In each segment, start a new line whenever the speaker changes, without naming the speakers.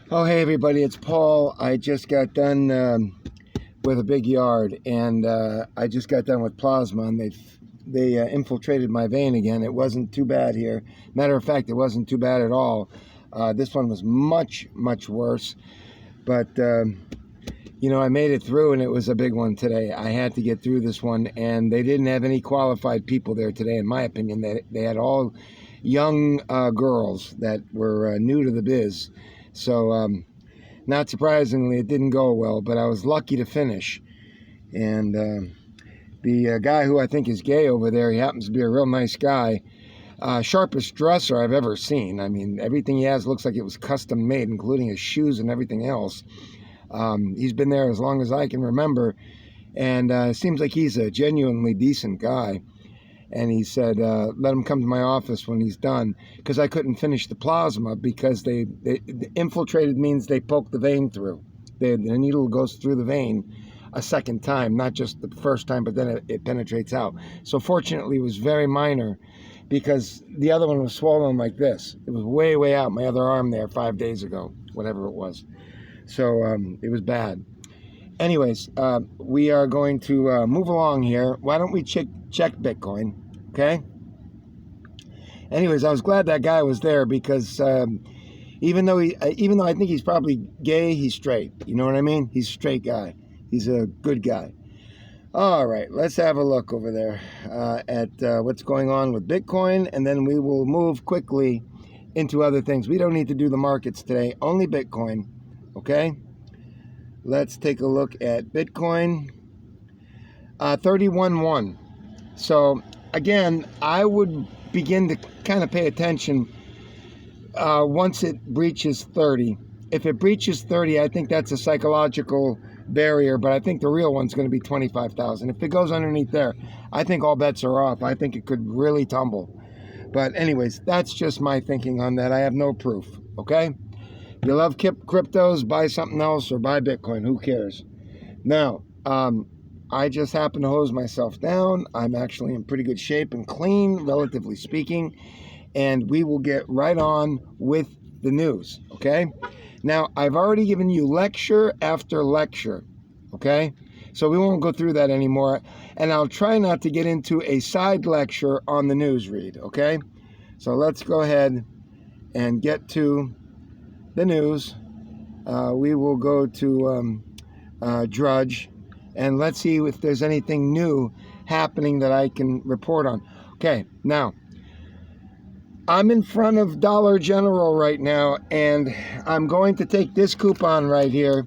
Oh, hey everybody, it's Paul. I just got done with a big yard, and I just got done with plasma, and they infiltrated my vein again. It wasn't too bad here. Matter of fact, it wasn't too bad at all. This one was much, much worse, but I made it through, and it was a big one today. I had to get through this one, and they didn't have any qualified people there today, in my opinion. They had all young girls that were new to the biz. So, not surprisingly, it didn't go well, but I was lucky to finish. And the guy who I think is gay over there, he happens to be a real nice guy. Sharpest dresser I've ever seen. I mean, everything he has looks like it was custom made, including his shoes and everything else. He's been there as long as I can remember, and it seems like he's a genuinely decent guy. And he said, let him come to my office when he's done, because I couldn't finish the plasma because they infiltrated means they poke the vein through. The needle goes through the vein a second time, not just the first time, but then it penetrates out. So fortunately, it was very minor, because the other one was swollen like this. It was way, way out, my other arm there 5 days ago, whatever it was. So it was bad. Anyways, we are going to move along here. Why don't we check Bitcoin, okay? Anyways, I was glad that guy was there, because even though I think he's probably gay, he's straight. You know what I mean? He's a straight guy. He's a good guy. All right, let's have a look over there at what's going on with Bitcoin, and then we will move quickly into other things. We don't need to do the markets today, only Bitcoin, okay? Let's take a look at Bitcoin. 31.1. So again, I would begin to kind of pay attention once it breaches 30. If it breaches 30, I think that's a psychological barrier, but I think the real one's going to be 25,000. If it goes underneath there, I think all bets are off. I think it could really tumble. But anyways, that's just my thinking on that. I have no proof, okay? If you love cryptos, buy something else or buy Bitcoin. Who cares? Now, I just happen to hose myself down. I'm actually in pretty good shape and clean, relatively speaking. And we will get right on with the news, okay? Now, I've already given you lecture after lecture, okay? So we won't go through that anymore. And I'll try not to get into a side lecture on the news read, okay? So let's go ahead and get to the news. We will go to Drudge, and let's see if there's anything new happening that I can report on. Okay, now, I'm in front of Dollar General right now, and I'm going to take this coupon right here,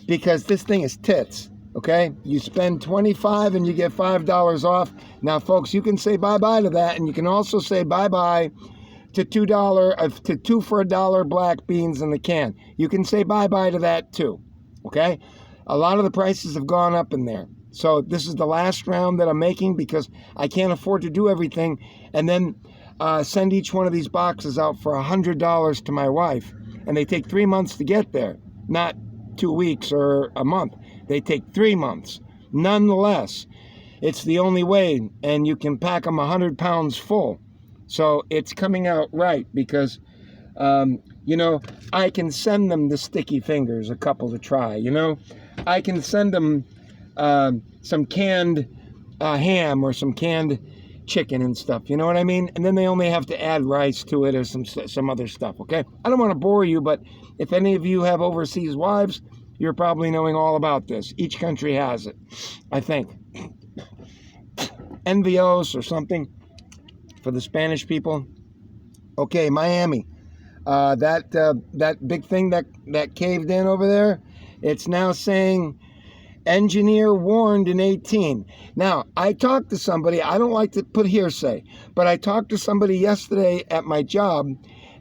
because this thing is tits, okay? You spend $25 and you get $5 off. Now, folks, you can say bye-bye to that, and you can also say bye-bye to $2 to 2 for $1 black beans in the can. You can say bye-bye to that too, okay? A lot of the prices have gone up in there. So this is the last round that I'm making, because I can't afford to do everything and then send each one of these boxes out for $100 to my wife. And they take 3 months to get there, not 2 weeks or a month. They take 3 months. Nonetheless, it's the only way, and you can pack them 100 pounds full. So it's coming out right, because, I can send them the sticky fingers, a couple to try, I can send them some canned ham or some canned chicken and stuff, you know what I mean? And then they only have to add rice to it or some other stuff, okay? I don't want to bore you, but if any of you have overseas wives, you're probably knowing all about this. Each country has it, I think. Envios or something for the Spanish people. Okay, Miami. That big thing that caved in over there, it's now saying engineer warned in 18. Now, I talked to somebody, I don't like to put hearsay, but I talked to somebody yesterday at my job,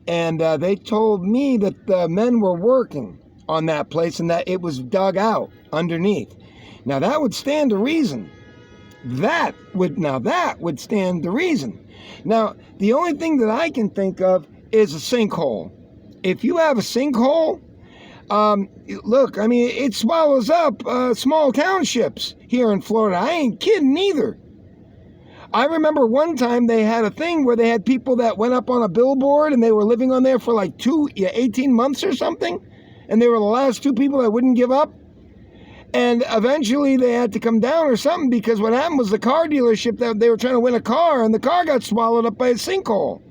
and they told me that the men were working on that place and that it was dug out underneath. Now, that would stand to reason. That would stand to reason. Now, the only thing that I can think of is a sinkhole. If you have a sinkhole, look, I mean, it swallows up small townships here in Florida. I ain't kidding either. I remember one time they had a thing where they had people that went up on a billboard and they were living on there for like 18 months or something. and they were the last two people that wouldn't give up. And eventually they had to come down or something, because what happened was the car dealership, that they were trying to win a car, and the car got swallowed up by a sinkhole.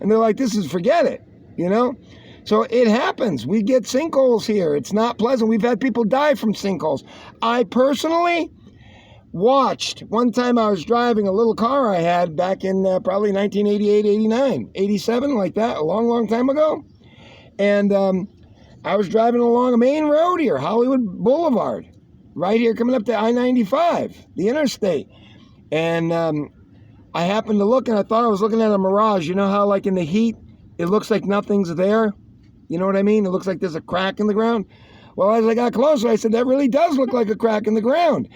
And they're like, forget it, you know? So it happens. We get sinkholes here. It's not pleasant. We've had people die from sinkholes. I personally watched, one time I was driving a little car I had back in probably 1988, 89, 87, like that, a long, long time ago. And I was driving along a main road here, Hollywood Boulevard, right here coming up to I-95, the interstate. And I happened to look, and I thought I was looking at a mirage. You know how, like, in the heat, it looks like nothing's there? You know what I mean? It looks like there's a crack in the ground. Well, as I got closer, I said, that really does look like a crack in the ground.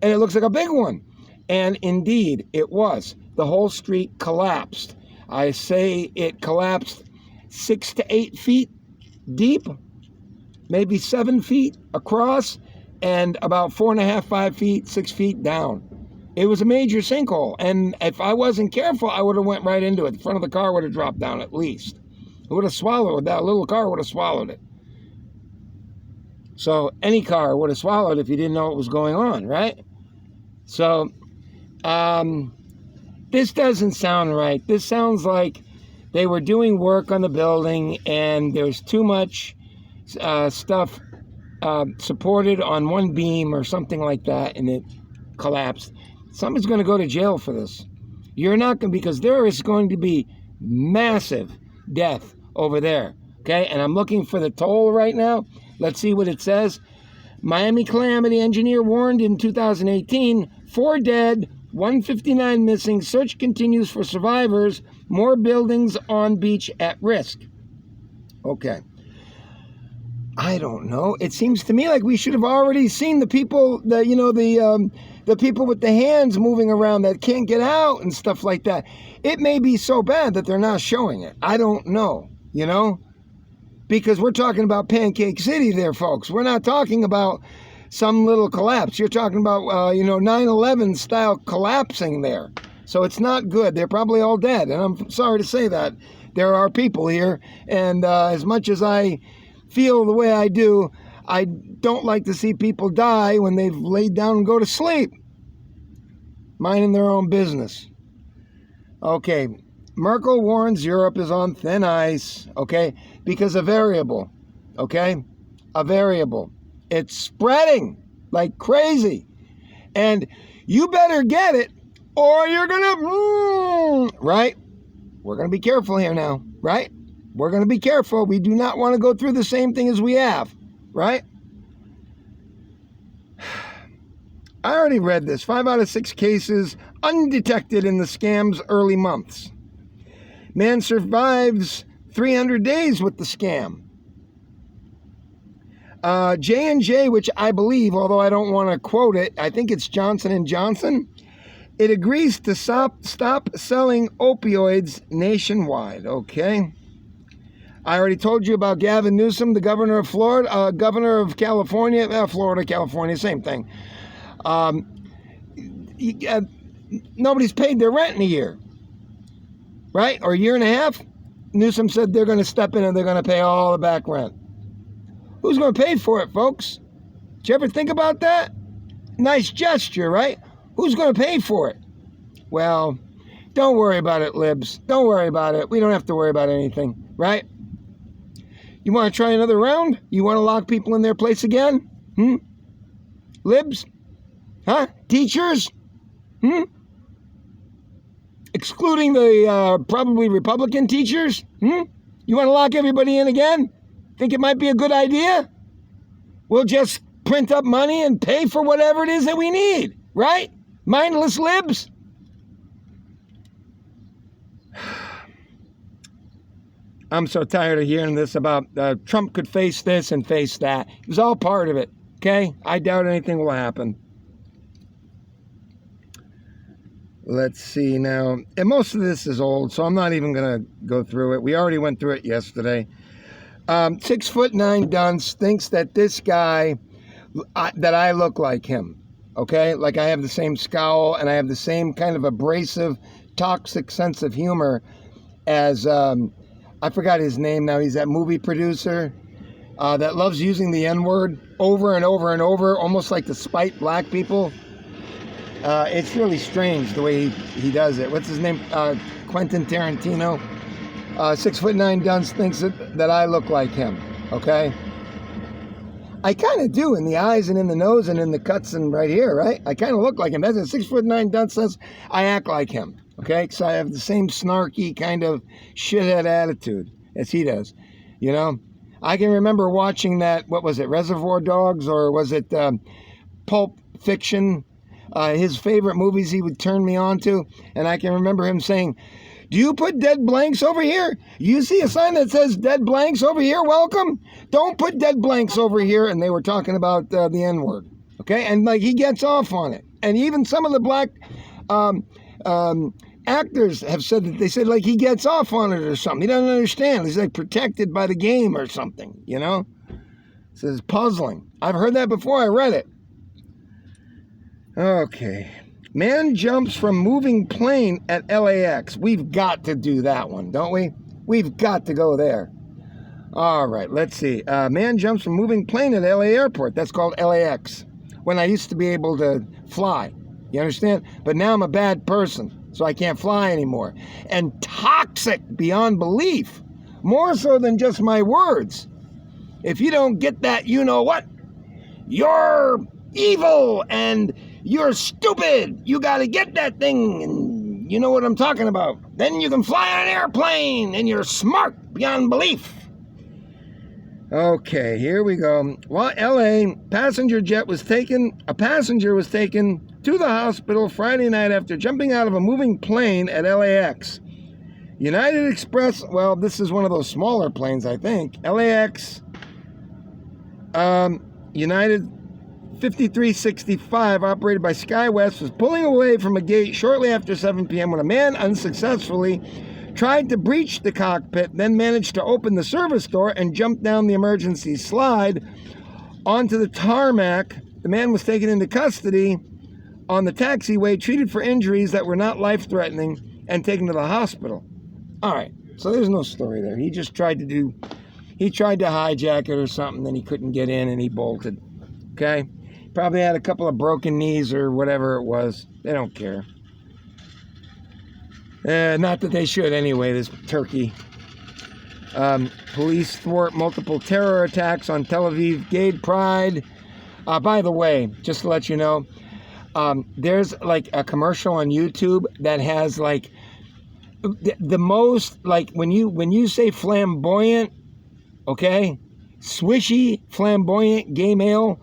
And it looks like a big one. And indeed, it was. The whole street collapsed. I say it collapsed 6 to 8 feet deep, maybe 7 feet across, and about 4.5, 5 feet, 6 feet down. It was a major sinkhole. And if I wasn't careful, I would have went right into it. The front of the car would have dropped down at least. It would have swallowed it. That little car would have swallowed it. So any car would have swallowed if you didn't know what was going on, right? So this doesn't sound right. This sounds like they were doing work on the building, and there's too much stuff supported on one beam or something like that, and it collapsed. Somebody's going to go to jail for this. You're not going to, because there is going to be massive death over there, okay? And I'm looking for the toll right now. Let's see what it says. Miami Calamity engineer warned in 2018, 4 dead, 159 missing. Search continues for survivors. More buildings on beach at risk. Okay. I don't know. It seems to me like we should have already seen the people, the people with the hands moving around that can't get out and stuff like that. It may be so bad that they're not showing it. I don't know, you know? Because we're talking about Pancake City there, folks. We're not talking about some little collapse. You're talking about, 9/11 style collapsing there. So it's not good. They're probably all dead. And I'm sorry to say that. There are people here. And as much as I feel the way I do, I don't like to see people die when they've laid down and go to sleep, minding their own business. Okay, Merkel warns Europe is on thin ice, okay, because a variable, okay, a variable. It's spreading like crazy, and you better get it or you're gonna, right? We're gonna be careful here now, right? We're gonna be careful. We do not want to go through the same thing as we have, right? I already read this. 5 out of 6 cases undetected in the scam's early months. Man survives 300 days with the scam. J&J, which I believe, although I don't want to quote it, I think it's Johnson & Johnson, it agrees to stop selling opioids nationwide, okay? I already told you about Gavin Newsom, the governor of Florida, governor of California, Florida, California, same thing. Nobody's paid their rent in a year, right? Or a year and a half. Newsom said they're going to step in and they're going to pay all the back rent. Who's going to pay for it, folks? Did you ever think about that? Nice gesture, right? Who's going to pay for it? Well, don't worry about it, libs. Don't worry about it. We don't have to worry about anything, right? You want to try another round? You want to lock people in their place again? Libs? Huh? Teachers? Excluding the probably Republican teachers? You want to lock everybody in again? Think it might be a good idea? We'll just print up money and pay for whatever it is that we need, right? Mindless libs? I'm so tired of hearing this about Trump could face this and face that. It was all part of it, okay? I doubt anything will happen. Let's see now. And most of this is old, so I'm not even going to go through it. We already went through it yesterday. 6'9" dunce thinks that this guy, that I look like him, okay? Like I have the same scowl and I have the same kind of abrasive, toxic sense of humor as, I forgot his name now. He's that movie producer. that loves using the N-word over and over and over, almost like to spite black people. It's really strange the way he does it. What's his name? Quentin Tarantino. 6'9" dunce thinks that I look like him. Okay? I kind of do in the eyes and in the nose and in the cuts and right here, right? I kind of look like him. That's a 6'9" dunce says I act like him. Okay? Because I have the same snarky kind of shithead attitude as he does. You know? I can remember watching that, what was it, Reservoir Dogs, or was it Pulp Fiction? His favorite movies he would turn me on to. And I can remember him saying, "Do you put dead blanks over here? You see a sign that says dead blanks over here? Welcome. Don't put dead blanks over here." And they were talking about the N-word. Okay? And like he gets off on it. And even some of the black actors have said that they said like he gets off on it or something. He doesn't understand. He's like protected by the game or something, you know? So it's puzzling. I've heard that before. I read it. Okay. Man jumps from moving plane at LAX. We've got to do that one, don't we? We've got to go there. All right, let's see. Man jumps from moving plane at LA airport. That's called LAX. When I used to be able to fly. You understand? But now I'm a bad person. So I can't fly anymore. And toxic beyond belief. More so than just my words. If you don't get that, you know what? You're evil and you're stupid. You got to get that thing. And you know what I'm talking about. Then you can fly on an airplane and you're smart beyond belief. Okay, here we go. Well, LA passenger was taken to the hospital Friday night after jumping out of a moving plane at LAX. United Express, well, this is one of those smaller planes, I think. LAX, United 5365, operated by SkyWest, was pulling away from a gate shortly after 7 p.m. when a man unsuccessfully tried to breach the cockpit, then managed to open the service door and jump down the emergency slide onto the tarmac. The man was taken into custody on the taxiway, treated for injuries that were not life-threatening, and taken to the hospital. All right, so there's no story there. He just tried to hijack it or something, then he couldn't get in and he bolted. Okay? Probably had a couple of broken knees or whatever it was. They don't care. Not that they should anyway, this turkey. Police thwart multiple terror attacks on Tel Aviv Gay Pride. By the way, just to let you know, there's like a commercial on YouTube that has like the most, like when you say flamboyant, okay, swishy, flamboyant gay male,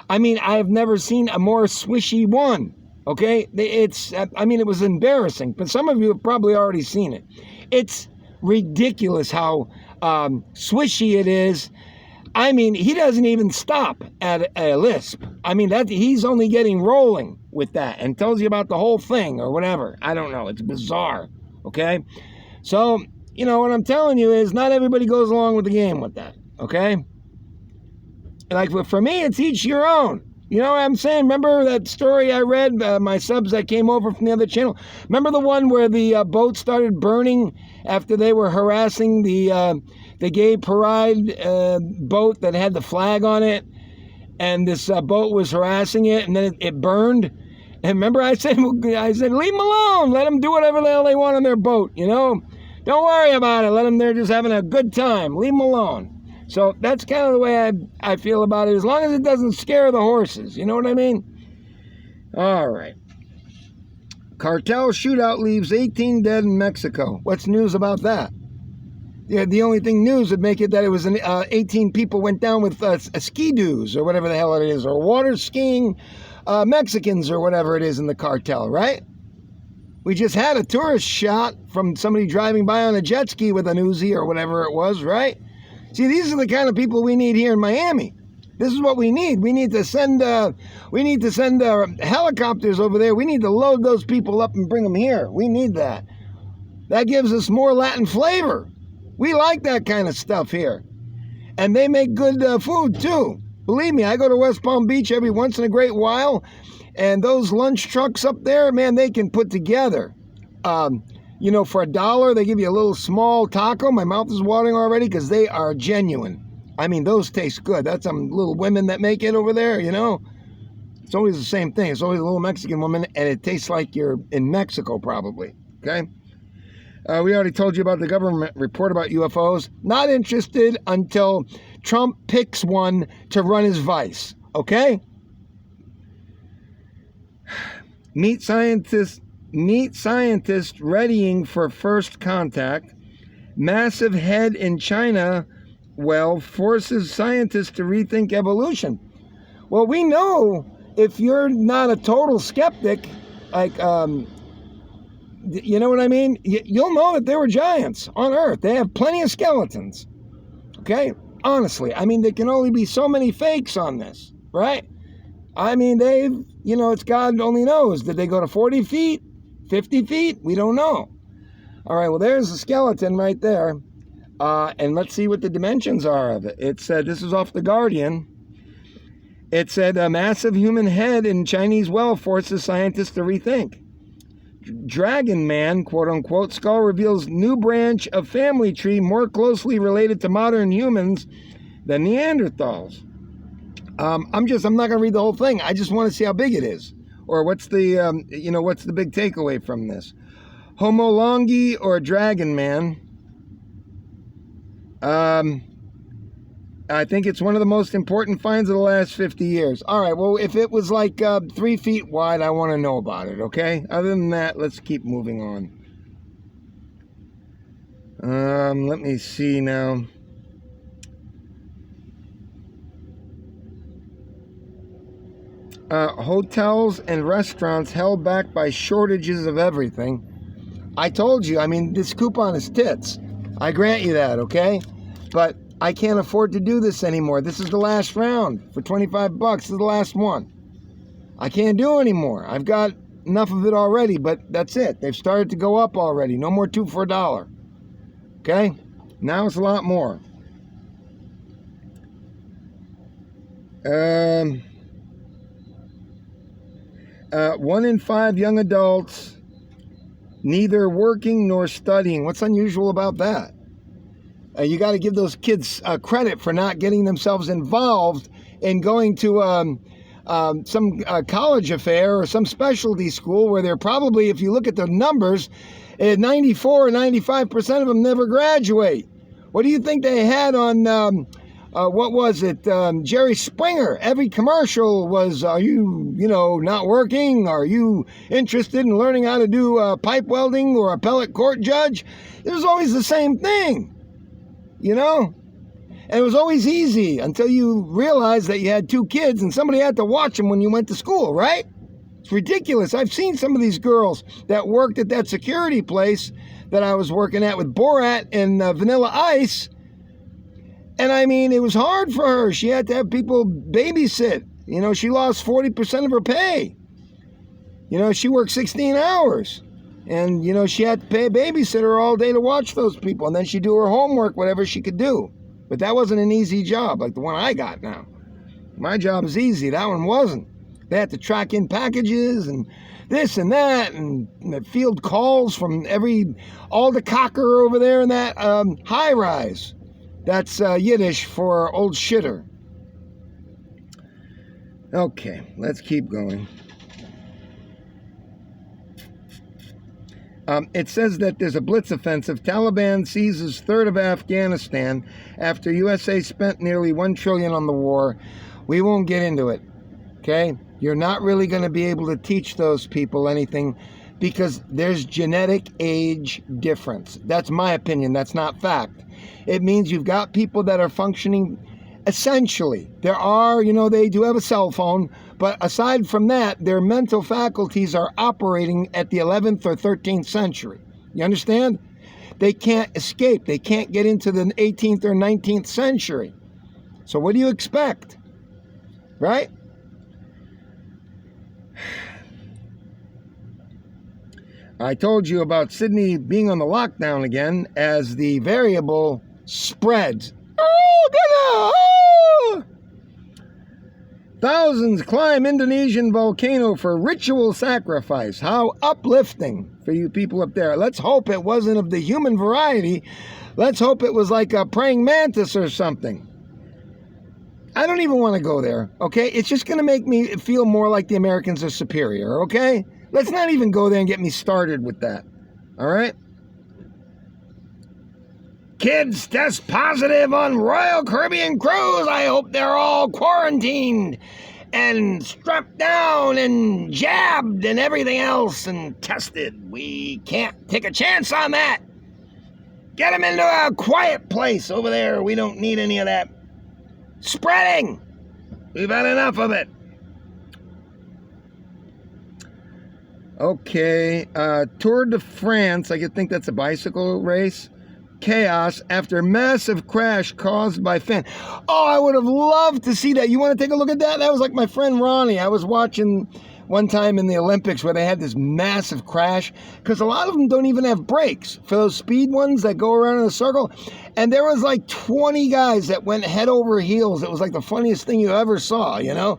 I mean, I've never seen a more swishy one. Okay, it was embarrassing, but some of you have probably already seen it. It's ridiculous how swishy it is. I mean, he doesn't even stop at a lisp. I mean, he's only getting rolling with that and tells you about the whole thing or whatever. I don't know. It's bizarre. Okay, so you know what I'm telling you is not everybody goes along with the game with that. Okay, like for me, it's each your own. You know what I'm saying? Remember that story I read, my subs that came over from the other channel? Remember the one where the boat started burning after they were harassing the gay pride boat that had the flag on it? And this boat was harassing it, and then it burned. And remember I said, leave them alone. Let them do whatever the hell they want on their boat, you know? Don't worry about it. Let them, they're just having a good time. Leave them alone. So that's kind of the way I feel about it, as long as it doesn't scare the horses. You know what I mean? All right. Cartel shootout leaves 18 dead in Mexico. What's news about that? Yeah, the only thing news would make it that it was 18 people went down with ski-doos or whatever the hell it is, or water skiing Mexicans or whatever it is in the cartel, right? We just had a tourist shot from somebody driving by on a jet ski with an Uzi or whatever it was, right? See, these are the kind of people we need here in Miami. This is what we need. We need to send helicopters over there. We need to load those people up and bring them here. We need that. That gives us more Latin flavor. We like that kind of stuff here. And they make good food, too. Believe me, I go to West Palm Beach every once in a great while, and those lunch trucks up there, man, they can put together. You know, for $1, they give you a little small taco. My mouth is watering already because they are genuine. I mean, those taste good. That's some little women that make it over there, you know. It's always the same thing. It's always a little Mexican woman, and it tastes like you're in Mexico, probably. Okay? We already told you about the government report about UFOs. Not interested until Trump picks one to run his vice. Okay? Meet scientists readying for first contact. Massive head in China well forces scientists to rethink evolution. Well, we know if you're not a total skeptic, like, you know what I mean? You'll know that there were giants on Earth. They have plenty of skeletons. Okay? Honestly, I mean, there can only be so many fakes on this, right? I mean, it's God only knows. Did they go to 40 feet, 50 feet? We don't know. All right, well, there's a skeleton right there. And let's see what the dimensions are of it. It said, this is off The Guardian. It said, a massive human head in Chinese well forces scientists to rethink. Dragon Man, quote unquote, skull reveals new branch of family tree more closely related to modern humans than Neanderthals. I'm not going to read the whole thing. I just want to see how big it is. Or what's the big takeaway from this? Homo longi or Dragon Man. I think it's one of the most important finds of the last 50 years. All right, well, if it was like 3 feet wide, I want to know about it, okay? Other than that, let's keep moving on. Let me see now. Hotels and restaurants held back by shortages of everything. I told you, I mean, this coupon is tits. I grant you that, okay? But I can't afford to do this anymore. This is the last round for $25. This is the last one. I can't do anymore. I've got enough of it already, but that's it. They've started to go up already. No more 2 for $1. Okay? Now it's a lot more. 1 in 5 young adults neither working nor studying. What's unusual about that? You got to give those kids credit for not getting themselves involved in going to some college affair or some specialty school where they're probably, if you look at the numbers, 94 or 95% of them never graduate. What do you think they had on, what was it, Jerry Springer? Every commercial was, are you not working? Are you interested in learning how to do pipe welding or appellate court judge? It was always the same thing. And it was always easy until you realized that you had 2 kids and somebody had to watch them when you went to school, right? It's ridiculous. I've seen some of these girls that worked at that security place that I was working at with Borat and Vanilla Ice. And I mean, it was hard for her. She had to have people babysit. She lost 40% of her pay. She worked 16 hours. And, she had to pay a babysitter all day to watch those people. And then she'd do her homework, whatever she could do. But that wasn't an easy job like the one I got now. My job is easy. That one wasn't. They had to track in packages and this and that and field calls from all the cocker over there in that high rise. That's Yiddish for old shitter. Okay, let's keep going. It says that there's a blitz offensive. Taliban seizes third of Afghanistan after USA spent nearly $1 trillion on the war. We won't get into it, okay? You're not really going to be able to teach those people anything because there's genetic age difference. That's my opinion. That's not fact. It means you've got people that are functioning essentially. There are, they do have a cell phone, but aside from that, their mental faculties are operating at the 11th or 13th century. You understand? They can't escape. They can't get into the 18th or 19th century. So what do you expect? Right? I told you about Sydney being on the lockdown again as the variable spreads. Thousands climb Indonesian volcano for ritual sacrifice. How uplifting for you people up there. Let's hope it wasn't of the human variety. Let's hope it was like a praying mantis or something. I don't even want to go there, okay? It's just going to make me feel more like the Americans are superior, okay? Let's not even go there and get me started with that, all right? Kids test positive on Royal Caribbean cruise. I hope they're all quarantined and strapped down and jabbed and everything else and tested. We can't take a chance on that. Get them into a quiet place over there. We don't need any of that spreading. We've had enough of it. Okay, Tour de France. I think that's a bicycle race. Chaos after massive crash caused by fan. Oh, I would have loved to see that. You want to take a look at that? That was like my friend Ronnie. I was watching one time in the Olympics where they had this massive crash because a lot of them don't even have brakes for those speed ones that go around in a circle. And there was like 20 guys that went head over heels. It was like the funniest thing you ever saw, you know?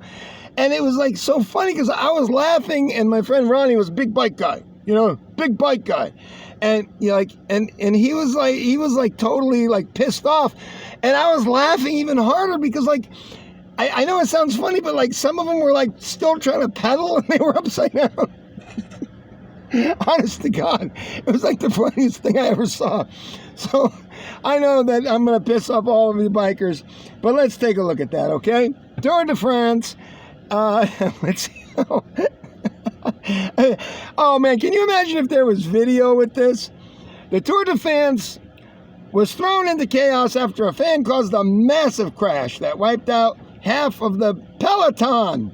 And it was like so funny because I was laughing and my friend Ronnie was a big bike guy, you know, big bike guy. And you know, like, and he was like totally like pissed off, and I was laughing even harder because like, I know it sounds funny, but like some of them were like still trying to pedal and they were upside down. Honest to God, it was like the funniest thing I ever saw. So I know that I'm gonna piss off all of the bikers, but let's take a look at that, okay? Tour de France. Let's see. Oh man, can you imagine if there was video with this? The Tour de France was thrown into chaos after a fan caused a massive crash that wiped out half of the Peleton.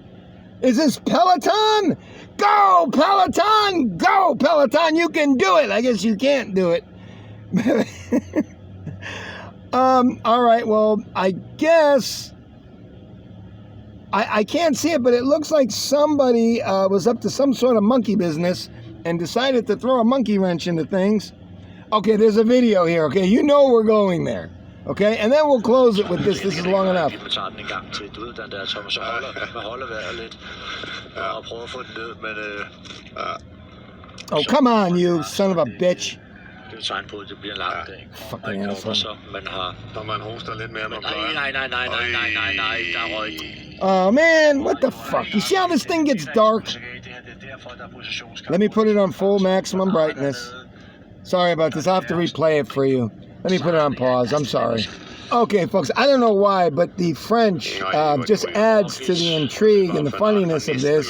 Is this Peleton? Go Peleton! Go Peleton! You can do it! I guess you can't do it. All right, well, I guess I can't see it, but it looks like somebody was up to some sort of monkey business and decided to throw a monkey wrench into things. Okay, there's a video here, okay? You know we're going there, okay? And then we'll close it with this. This is long enough. Oh, come on, you son of a bitch.
Det er et tegn på, at det bliver en lang dag.
Fucking asshole.
Så man har...
Når man hoster lidt mere, man
Nej, der er røg.
Oh man, what the fuck? You see how this thing gets dark? Let me put it on full maximum brightness. Sorry about this. I'll have to replay it for you. Let me put it on pause. I'm sorry. Okay, folks, I don't know why, but the French just adds to the intrigue and the funniness of this.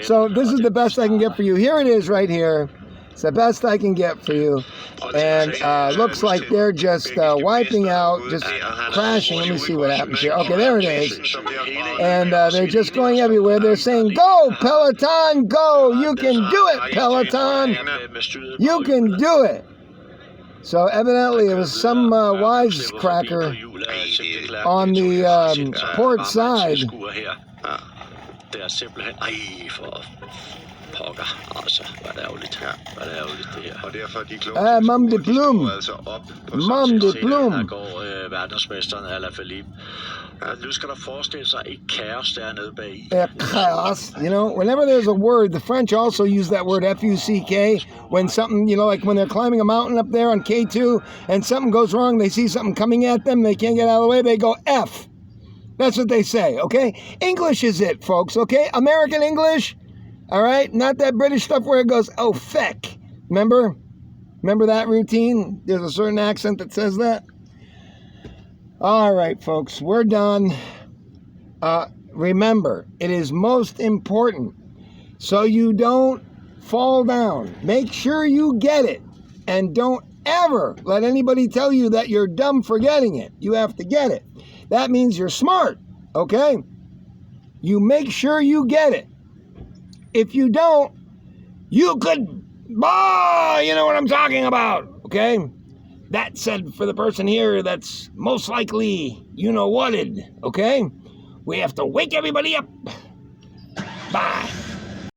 So this is the best I can get for you. Here it is right here. It's the best I can get for you. And looks like they're just wiping out, just crashing. Let me see what happens here. Okay, there it is. And they're just going everywhere. They're saying, go, Peloton, go. You can do it, Peloton. You can do it. So evidently it was some wisecracker on the port side.
Det er simpelthen, for pokker, altså, hvad er ærgerligt, hvad er ærgerligt det her.
Og derfor de kloge
Mam de Plum. Mam de Plum.
Her går verdensmesteren Alaphilippe. Nu skal der forestille sig et kaos dernede bag.
Chaos, you know, whenever there's a word, the French also use that word F-U-C-K when something, you know, like when they're climbing a mountain up there on K2 and something goes wrong, they see something coming at them, they can't get out of the way, they go F. That's what they say, okay? English is it, folks, okay? American English, all right? Not that British stuff where it goes, oh, feck. Remember? Remember that routine? There's a certain accent that says that. All right, folks, we're done. Remember, it is most important so you don't fall down. Make sure you get it. And don't ever let anybody tell you that you're dumb for getting it. You have to get it. That means you're smart, okay? You make sure you get it. If you don't, you could, you know what I'm talking about, okay? That said, for the person here that's most likely you-know-whatted, okay? We have to wake everybody up. Bye.